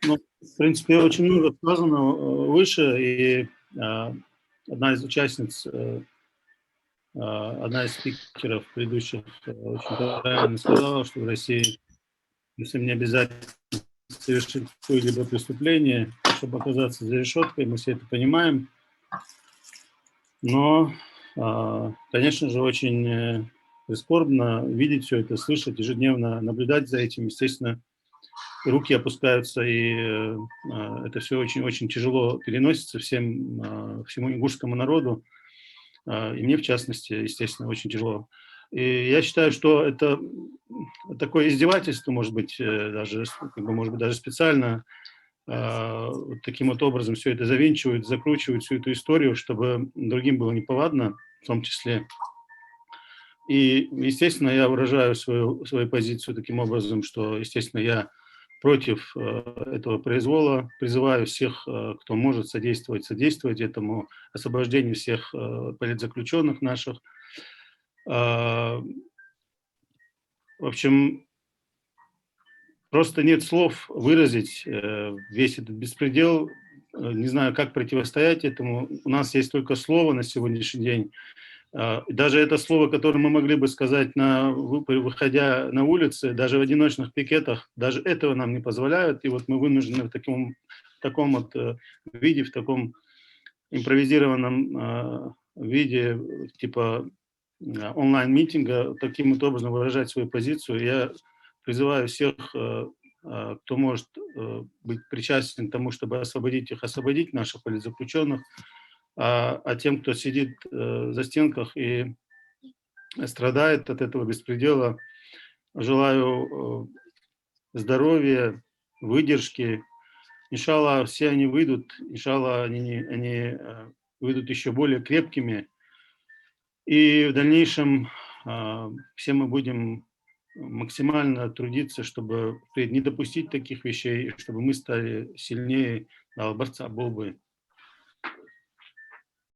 Ну, в принципе, очень много сказано выше, и а, одна из участниц, одна из спикеров предыдущих очень правильно сказала, что в России совсем не обязательно совершить какое-либо преступление, чтобы оказаться за решеткой, мы все это понимаем, но, конечно же, очень прискорбно видеть все это, слышать, ежедневно наблюдать за этим, естественно, руки опускаются, и это все очень-очень тяжело переносится всему ингушскому народу, и мне, в частности, естественно, очень тяжело. И я считаю, что это такое издевательство, может быть, даже, как бы, может быть, даже специально вот таким вот образом все это завинчивают, закручивают всю эту историю, чтобы другим было неповадно, в том числе. И, естественно, я выражаю свою позицию таким образом, что, естественно, я против этого произвола, призываю всех, кто может содействовать этому освобождению всех политзаключенных наших. В общем, просто нет слов выразить весь этот беспредел. Не знаю, как противостоять этому. У нас есть только слово на сегодняшний день. Даже это слово, которое мы могли бы сказать, выходя на улицы, даже в одиночных пикетах, даже этого нам не позволяют. И вот мы вынуждены в таком вот виде, в таком импровизированном виде, типа онлайн-митинга, таким вот образом выражать свою позицию. Я призываю всех, кто может быть причастен к тому, чтобы освободить их, освободить наших политзаключенных, а тем, кто сидит за стенках и страдает от этого беспредела, желаю здоровья, выдержки. Иншаллах, все они выйдут, иншаллах, они выйдут еще более крепкими. И в дальнейшем все мы будем максимально трудиться, чтобы впредь не допустить таких вещей, и чтобы мы стали сильнее. Аллах борца был бы.